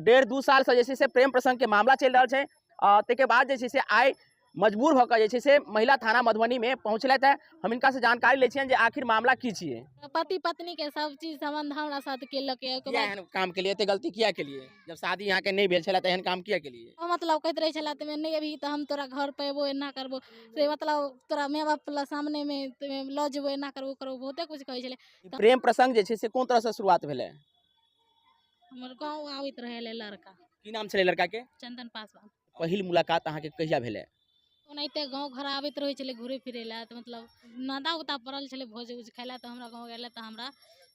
डेढ़ दू साल से जे छै से प्रेम प्रसंग के मामला चल रहा है। ताके बाद जे छै से आइ मजबूर होकर जे छै से महिला थाना मधुबनी में पहुंचलथि है। हम इनका से जानकारी ले छियनि जे आखिर मामला की छियै। पति पत्नी के सब चीज संबंध हमरा साथ केलक है। किया एहन काम के लिए एते गलती किया के लिए? जब शादी यहाँ के नहीं भेल छला त एहन काम किया के लिए? मतलब कहते रहे छला तमे नहीं अभी तो हम तोरा घर पे एबो एना करबो से मतलब तोरा माय बाप सामने में ल जेबो एना करबो करबो बहुते कुछ कहे छले। प्रेम प्रसंग जे छै से कोन तरह से शुरुआत भेलै? हमर गांव आवित रहे लड़का। की नाम छलै लड़का के? चंदन पासवान। पहिल मुलाकात अहाँ के कहिया भेलै? ओनाहिते गांव घर आवित रहे छले घूरे फिरे ला तो मतलब नादा उता पड़ल छले भोज उज खाइला तो हमरा गांव गेले तो हमरा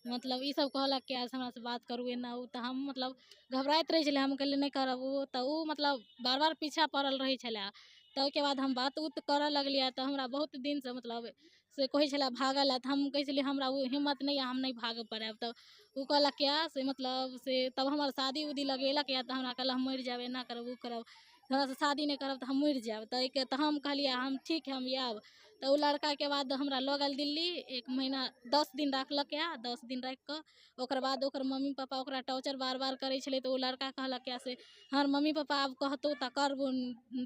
मतलब ई सब कहलक कि आज हमरा से बात करू एना उ तो हम मतलब घबराइत रहे छले। हम कहले नहीं करब उ तो उ मतलब बार बार पीछा पड़ल रहे छले। तो के बाद हम बात उत करे लगलिए तो हमरा बहुत दिन से मतलब से कहे छले भागल है। हम कहे छले हमरा उ हिम्मत नहीं है, हम नहीं भाग पाएब। तो उ कहलक क्या से मतलब से तब हमार शादी उदी लगेलक या तो हमरा कहल हम मर जाब एना करब उ करब हमरा से शादी नहीं करब तो हम मर जाब। तो हम कहलिए हम ठीक है हम आब। तो उ लड़का के बाद हमरा ल गेल दिल्ली 1 महीना 10 दिन रखलक या 10 दिन रख के ओकर बाद ओकर मम्मी पापा ओकरा टॉर्चर बार बार करे छले। तो उ लड़का कहलक क्या से हमर मम्मी पापा आब कहतो त करबो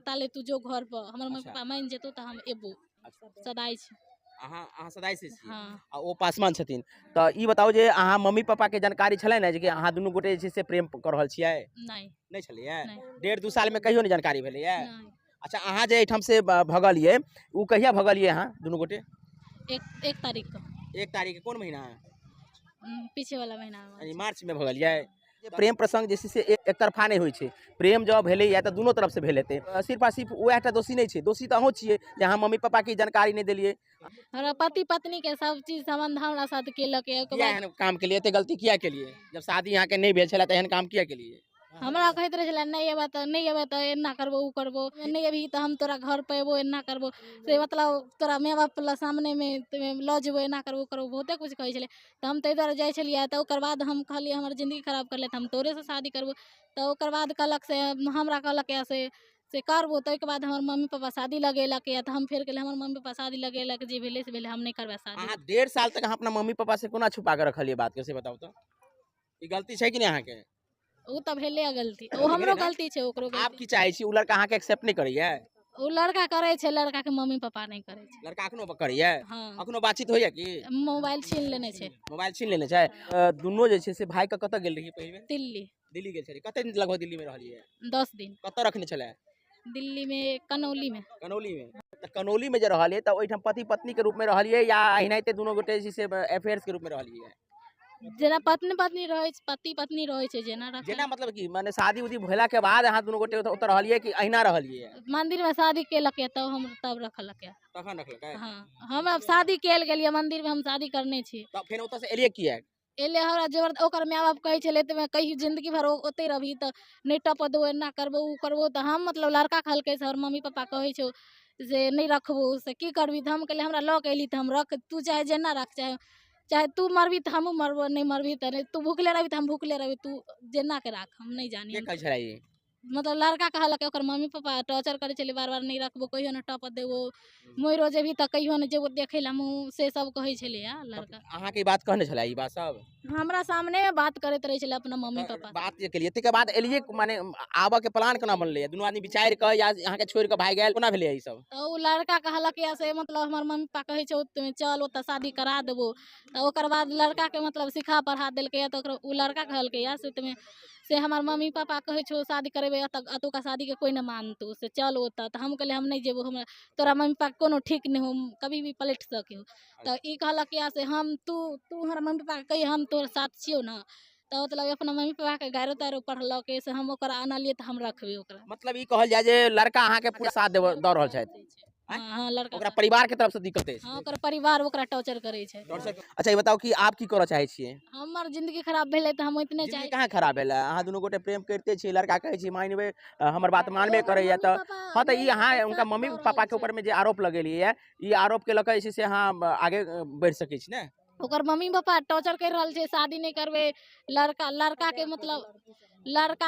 ताले तू जो घर पर हमर मम्मी पापा मान जेतो त हम एबो सदाई छी। अहाँ सदाई से छी हाँ। आ ओ पासवान छथिन। तो ई बताओ जे अहाँ मम्मी पापा के जानकारी छलै ने जे कि अहाँ दुनू गोटे जे छै से प्रेम कर रहल छियै? नहीं छलिए? डेढ़ दू साल में कहियो नहीं जानकारी भेलै है? अच्छा अहाँ जे एठाम से भगलिए उ कहिया भगलिए अहाँ दुनू गोटे? एक तारीख को। 1 तारीख के कोन महीना? पीछे वाला महीना यानी मार्च में भगलिए। प्रेम प्रसंग जे छै से एक तरफा नहीं होइ छै। प्रेम जब भेलै या त दुनू तरफ से भेल हेतै। सिर्फ आ सिर्फ उएहटा दोषी नहीं छै, दोषी त अहूँ छियै जे अहाँ मम्मी पापा की जानकारी नहीं देलिए। हमरा पति पत्नी के सब चीज संबंध हमरा साथ केलक है। किया एहन काम के लिए एते गलती किया के लिए? जब शादी यहाँ के नहीं भेल छला त एहन काम किया के लिए? हमरा कहते रहे छला नहीं एबे तो एना करबो उ करबो नहीं अभी तो हम तोरा घर पे एबो एना करबो से मतलब तोरा माय बाप सामने में ल जेबो एना करबो करबो बहुते कुछ कहे छले। तो हम तै द्वारा जाय छलिए तो ओकर बाद हम कहलिए हमर जिंदगी खराब कर ले हम तोरे से शादी करबो। तो ओकर बाद कहलक से हमरा कहलक से करबो। तो के बाद हमर मम्मी पापा शादी लगेलक या तो हम फिर कहले हमर मम्मी पापा शादी लगेलक जे भेले से भेले हम नहीं करबे शादी। अहाँ 1.5 साल तक अहाँ अपना मम्मी पापा से कोना छुपा के रखलिए बात के से बताओ तो? ई गलती छै कि नहीं अहाँ के? उ त भेले गलती ओ हमरो गलती छै ओकरो गलती। आप की चाहे छी उ लड़का अहाँ के एक्सेप्ट नहीं करैया? उ लड़का करे छै लड़का के मम्मी पापा नहीं करे छै। लड़का अखनो करैया? हाँ। अखनो बातचीत होइया की? मोबाइल छीन लेने छै। मोबाइल छीन लेने छै। दुनो जे छै से भाई के कत गेल रही पहिले? दिल्ली। दिल्ली गेल छली। कते दिन लगभग दिल्ली में रहलिए? 10 दिन। कत रखने छले? दिल्ली में कनौली में। कनौली में? त कनौली में जे रहलिए त ओइठाम पति पत्नी के रूप में रहलिए या अहिनाइते दुनो गोटे जे से अफेयर्स के रूप में रहलिए? जेना पत्नी पत्नी रहे छै पति पत्नी रहे छै जेना रखे। जेना मतलब की माने शादी उदी भेला के बाद अहाँ दुनो गोटे ओत रहलिए कि अहिना रहलिए? मंदिर में शादी केलक है तब हम तब रखलक है। तखन रखलक है? हाँ हम अब शादी केल गेलिए मंदिर में हम शादी करने छी। तब फेर ओत से एलिए किया? एले हमरा जबर ओकर माय बाप कहे छले त मैं कहीं जिंदगी भर ओते रहबी त नहीं टप दो एना करबो उ करबो। त हम मतलब लड़का कहलके से हमर मम्मी पापा कहे छो से नहीं रखबो से की करबी। त हम कहले हमरा ल के एली त हम रख तू चाहे जेना रख चाहे तू मरबी त हमहू मरबो नहीं मरबी त तू भूखले रहबी त हम भूखले रहबी तू जेना के राख हम नहीं जानी। के कह छला ई? मतलब लड़का कहलक ओकर मम्मी पापा टॉर्चर करे चले बार बार नहीं रखबो कहियो न टप देबो मोरो जेबी त कहियो न जेबो देखे ला मुंह से सब कहे छले या लड़का। अहाँ के बात कहने छला ई बात सब? हमरा सामने में बात करत रहे छले अपना मम्मी पापा। बात जे केलिए तके बाद एलिए माने आबा के प्लान केना बनले? दुनू आदमी विचार के या अहाँ के छोड़ के भाग गेल कोना भेलै ई सब? तो उ लड़का कहलक या से मतलब हमर मम्मी पापा कहे छौ चल ओत शादी करा देबो। तो ओकर बाद लड़का के मतलब सिखा पढ़ा देलके या तो उ लड़का कहलके या से हमर मम्मी पापा कहे छो शादी करेबे अतुका शादी के कोई न मानतो से चल ओत। तो हम कहले हम नहीं जेबो हम तोरा मम्मी पापा कोनो ठीक नहीं हो कभी भी पलट सके हो। तो ई कहलक या से हम तू हमर मम्मी पापा कही हम तोर साथ छियो न। तो मतलब अपना मम्मी पापा के गारो तारो पढ़लक से हम ओकरा आनलिए त हम रखबे ओकरा। मतलब ई कहल जाय जे लड़का अहाँ के पूरा साथ द रहल छथि? हाँ लड़का ओकरा परिवार के तरफ से दिक्कत है? हाँ ओकर परिवार ओकरा टॉर्चर करे छै। अच्छा ये बताओ कि आप की करऽ चाहे छियै? हमर जिंदगी खराब भेले त हम इतने जिंदगी चाहे कहाँ खराब भेला? अहाँ दुनू गोटे प्रेम करते छी लड़का कहे छी मानबे हमर बात मानबे करैया त हाँ त ई अहाँ उनका मम्मी पापा के ऊपर में जे आरोप लगेलिए ई आरोप के लके से अहाँ आगे बढ़ सकै छी ने? ओकर मम्मी पापा टॉर्चर कर रहल छै शादी नहीं करबे लड़का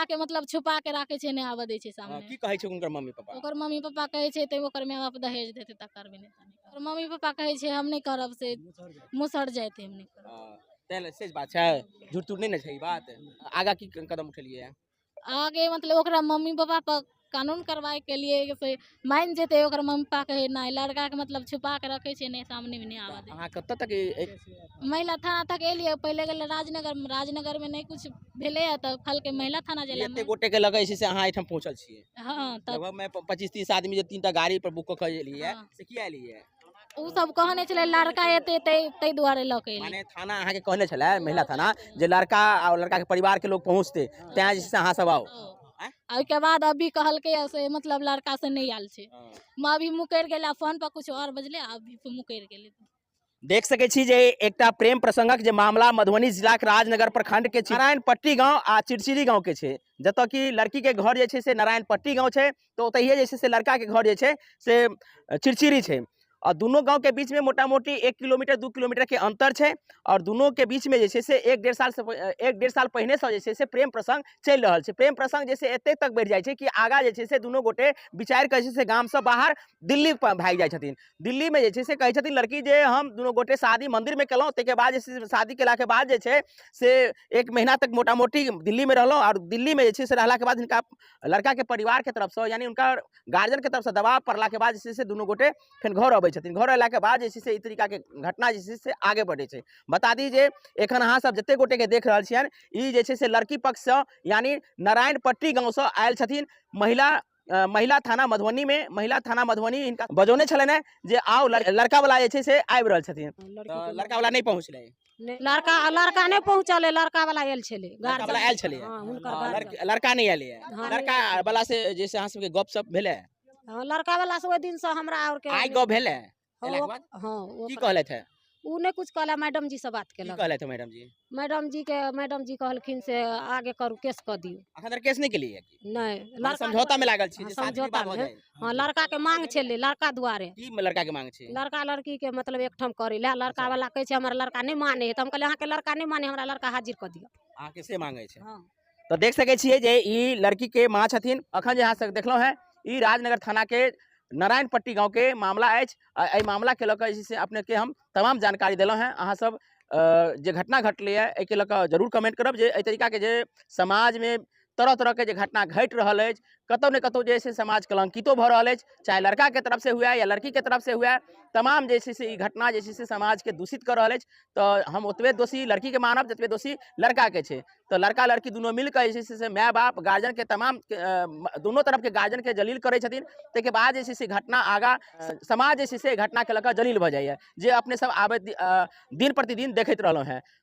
के मतलब छुपा के राखे छै नहीं आवे दे छै सामने। की कहे छै उनकर मम्मी पापा? ओकर मम्मी पापा कहे छै त ओकर माय बाप दहेज देते त करबे नहीं त ओकर मम्मी पापा कहे छै हम नहीं करब से मुसर जाते हम नहीं करब। तेल सच बात छै झूठ नहीं न छै ई बात? आगा की कदम उठेलिए? आगे मतलब ओकरा मम्मी पापा पर कानून करवाए के लिए से मान जेते ओकर मम्मी पापा कहे नहीं लड़का के मतलब छुपा के रखे छै नहीं सामने में नहीं आवा दे। अहाँ कत तक महिला थाना तक एलिए पहले गेल राजनगर में नहीं कुछ भेले है तो फल के महिला थाना जिला में एते गोटे के लगे छै से अहाँ एठम पहुंचल छियै? हाँ तब लगभग मैं 25-30 आदमी जे 3टा गाड़ी पर बुक क एली है हाँ। से किया एली है? उ सब कहने चले लड़का एते तै दुआरे लके एली। माने थाना अहाँ के कहने छले महिला थाना जे लड़का और लड़का के परिवार के लोग पहुंचते तें जैसे अहाँ सब आओ। के बाद अभी कहलके से मतलब लड़का से नहीं आयल छे माँ भी मुकर गेला फोन पर कुछ और बजले अभी मुकर गेले। देख सके छी जे एकटा प्रेम प्रसंगक जे मामला मधुबनी जिला के राजनगर प्रखंड के नारायणपट्टी गांव आ चिड़चिड़ी गांव के छे जतऽ कि लड़की के घर जे छे से नारायणपट्टी गांव छे तो ओतहिए जे छे से लड़का के घर जे छे से चिड़चिड़ी छे और दोनों गांव के बीच में मोटा मोटी 1 किलोमीटर 2 किलोमीटर के अंतर छे और दोनों के बीच में जे छे से 1-1.5 साल पहिने से जे छे से प्रेम प्रसंग चल रहल छे। प्रेम प्रसंग जे छे एते तक बढ़ जाय छे कि आगा जे छे से दोनों गोटे विचार के से गांव से बाहर दिल्ली भाग जाय छथिन। दिल्ली में जे छे से कहै छथिन लड़की जे हम दोनों गोटे शादी मंदिर में केलौं तेके बाद जे छे शादी केला के बाद जे छे से 1 महीना तक मोटा मोटी दिल्ली में रहलौं और दिल्ली में जे छे से रहला के बाद इनका लड़का के परिवार के तरफ से यानी उनका गार्जियन के तरफ से दबाव पड़ला के बाद जे छे से दोनों गोटे फिर घर अबै छथिन। घर अयला के बाद जे छे से ई तरीका के घटना जे छे से आगे बढ़े छे। बता दी जे एखन अहाँ सब जते गोटे के देख रहल छियन ई जे छे से लड़की पक्ष से यानी नारायणपट्टी गांव से आयल छथिन महिला थाना मधुबनी में महिला थाना मधुबनी इनका बजौने छलन है जे आओ लड़का वाला जे छे से आबि रहल छथिन तो लड़का वाला नहीं पहुंचले लड़का नहीं पहुंचल लड़का वाला आयल छले लड़का वाला आयल छले लड़का नहीं आले लड़का वाला से जैसे अहाँ सबके गप सप भेले लड़का वाला से ओइ दिन से हमरा और के आई गप भेले एला के बाद हां की कहले थे उ ने कुछ कहला मैडम जी से बात की केलक कहले थे मैडम जी कहलखिन से आगे करू केस क दियो अखन केस नहीं केलिए नहीं लड़का समझौता में लागल छी जे शादी समझौता विवाह हो में जाए हां लड़का के मांग छले लड़का दुआरे की लड़का के मांग छी लड़का लड़की के मतलब एकठम करे ला लड़का वाला कहे छे हमर लड़का नहीं माने त हम कहले अहाँ के लड़का नहीं माने हमरा लड़का हाजिर क दियो अहाँ के से मांगे छे हां तो देख सके छिए जे ई लड़की के मां छथिन अखन जे अहाँ सब देखलो है ई राजनगर थाना के नारायणपट्टी गांव के मामला अछि एहि मामला के लऽ कऽ से अपने के हम तमाम जानकारी देलहुँ हैं। अहाँ सब जे घटना घटलै है एहि के लऽ कऽ जरूर कमेंट करब जे एहि तरीका के जे समाज में तरह तरह के जे घटना घटि रहल अछि कतौ ने कतौ जे समाज कलंकितो भऽ रहल अछि चाहे लड़का के तरफ से हुआ या लड़की के तरफ से हुआ तमाम जे से ई घटना जे से समाज के दूषित कर रहल अछि तो हम ओतबे दोषी लड़की के मानब जतबे दोषी लड़का के छे। तो लड़का लड़की दोनों मिलकर जे से माय बाप गार्जियन के तमाम दोनों तरफ के गार्जियन के जलील करे छथिन ताके बाद जे से घटना आगा समाज जे से घटना के लऽ कऽ जलील भऽ जाइए जे अपने सब आबे दिन प्रतिदिन देखैत रहलहुँ हैं।